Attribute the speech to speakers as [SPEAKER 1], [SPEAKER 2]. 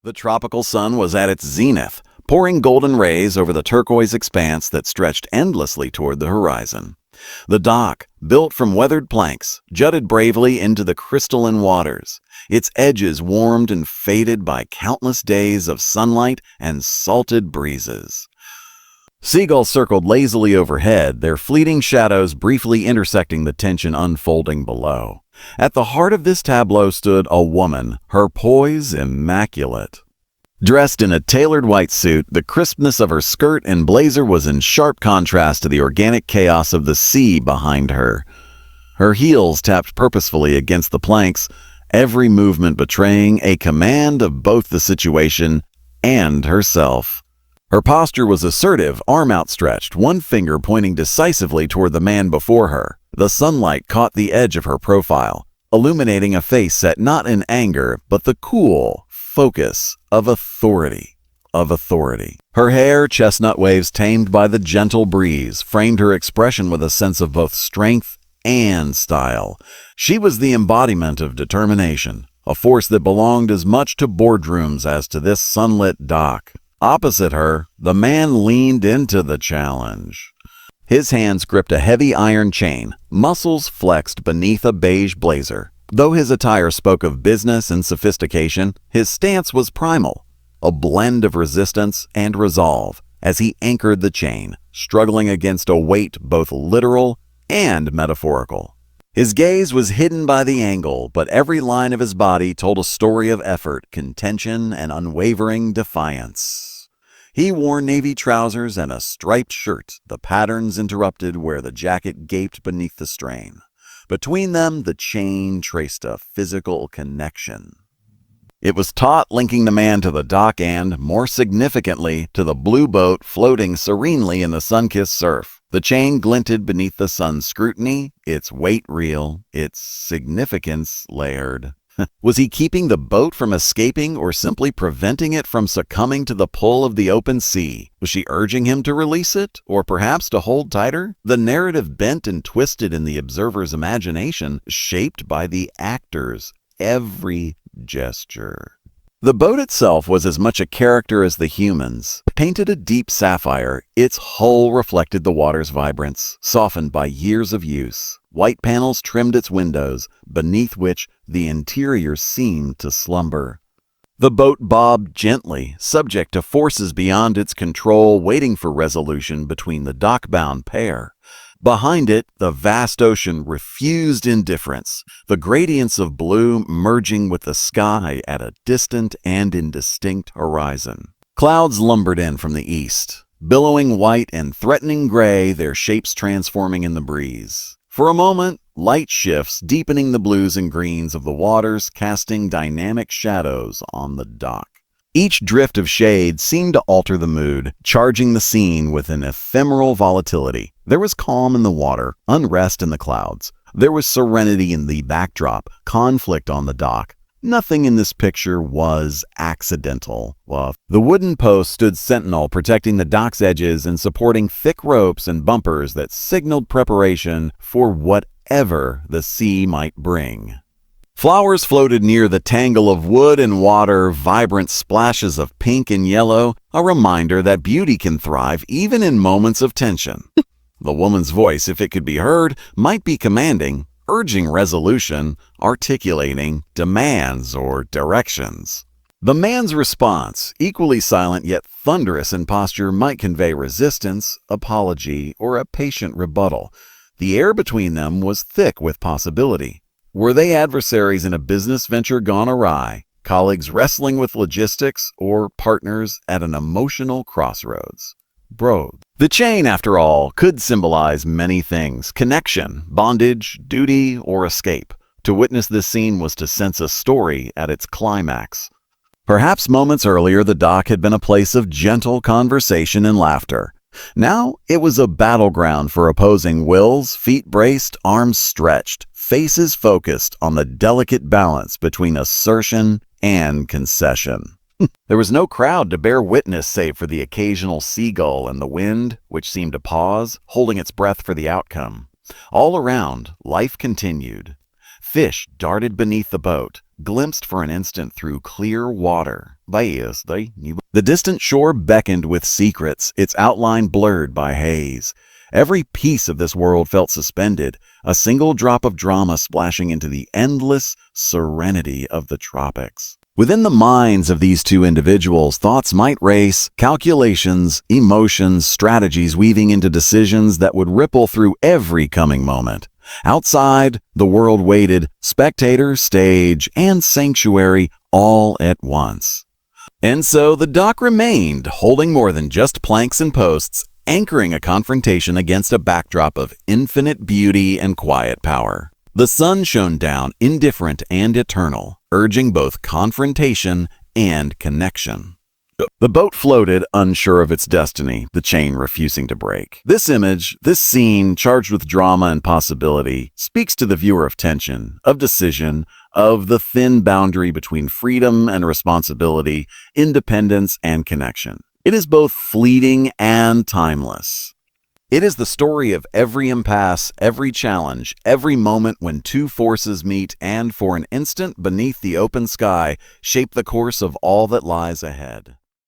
[SPEAKER 1] The tropical sun was at its zenith, pouring golden rays over the turquoise expanse that stretched endlessly toward the horizon. The dock, built from weathered planks, jutted bravely into the crystalline waters, its edges warmed and faded by countless days of sunlight and salted breezes. Seagulls circled lazily overhead, their fleeting shadows briefly intersecting the tension unfolding below. At the heart of this tableau stood a woman, her poise immaculate. Dressed in a tailored white suit, the crispness of her skirt and blazer was in sharp contrast to the organic chaos of the sea behind her. Her heels tapped purposefully against the planks, every movement betraying a command of both the situation and herself. Her posture was assertive, arm outstretched, one finger pointing decisively toward the man before her. The sunlight caught the edge of her profile, illuminating a face set not in anger, but the cool focus of authority. Her hair, chestnut waves tamed by the gentle breeze, framed her expression with a sense of both strength and style. She was the embodiment of determination, a force that belonged as much to boardrooms as to this sunlit dock. Opposite her, the man leaned into the challenge. His hands gripped a heavy iron chain, muscles flexed beneath a beige blazer. Though his attire spoke of business and sophistication, his stance was primal, a blend of resistance and resolve, as he anchored the chain, struggling against a weight both literal and metaphorical. His gaze was hidden by the angle, but every line of his body told a story of effort, contention, and unwavering defiance. He wore navy trousers and a striped shirt, the patterns interrupted where the jacket gaped beneath the strain. Between them, the chain traced a physical connection. It was taut, linking the man to the dock and, more significantly, to the blue boat floating serenely in the sun-kissed surf. The chain glinted beneath the sun's scrutiny, its weight real, its significance layered. Was he keeping the boat from escaping or simply preventing it from succumbing to the pull of the open sea? Was she urging him to release it, or perhaps to hold tighter? The narrative bent and twisted in the observer's imagination, shaped by the actor's every gesture. The boat itself was as much a character as the humans. Painted a deep sapphire, its hull reflected the water's vibrance, softened by years of use. White panels trimmed its windows, beneath which the interior seemed to slumber. The boat bobbed gently, subject to forces beyond its control, waiting for resolution between the dock-bound pair. Behind it, the vast ocean refused indifference, the gradients of blue merging with the sky at a distant and indistinct horizon. Clouds lumbered in from the east, billowing white and threatening gray, their shapes transforming in the breeze. For a moment, light shifts, deepening the blues and greens of the waters, casting dynamic shadows on the dock. Each drift of shade seemed to alter the mood, charging the scene with an ephemeral volatility. There was calm in the water, unrest in the clouds. There was serenity in the backdrop, conflict on the dock. Nothing in this picture was accidental. The wooden post stood sentinel, protecting the dock's edges and supporting thick ropes and bumpers that signaled preparation for whatever the sea might bring. Flowers floated near the tangle of wood and water, vibrant splashes of pink and yellow, a reminder that beauty can thrive even in moments of tension. The woman's voice, if it could be heard, might be commanding, urging resolution, articulating demands or directions. The man's response, equally silent yet thunderous in posture, might convey resistance, apology, or a patient rebuttal. The air between them was thick with possibility. Were they adversaries in a business venture gone awry, colleagues wrestling with logistics, or partners at an emotional crossroads? The chain, after all, could symbolize many things: connection, bondage, duty, or escape. To witness this scene was to sense a story at its climax. Perhaps moments earlier the dock had been a place of gentle conversation and laughter. Now it was a battleground for opposing wills, feet braced, arms stretched, faces focused on the delicate balance between assertion and concession. There was no crowd to bear witness save for the occasional seagull and the wind, which seemed to pause, holding its breath for the outcome. All around, life continued. Fish darted beneath the boat, glimpsed for an instant through clear water. The distant shore beckoned with secrets, its outline blurred by haze. Every piece of this world felt suspended, a single drop of drama splashing into the endless serenity of the tropics. Within the minds of these two individuals, thoughts might race, calculations, emotions, strategies weaving into decisions that would ripple through every coming moment. Outside, the world waited, spectator, stage, and sanctuary all at once. And so the dock remained, holding more than just planks and posts, anchoring a confrontation against a backdrop of infinite beauty and quiet power. The sun shone down, indifferent and eternal, urging both confrontation and connection. The boat floated, unsure of its destiny, the chain refusing to break. This image, this scene, charged with drama and possibility, speaks to the viewer of tension, of decision, of the thin boundary between freedom and responsibility, independence and connection. It is both fleeting and timeless. It is the story of every impasse, every challenge, every moment when two forces meet and, for an instant beneath the open sky, shape the course of all that lies ahead.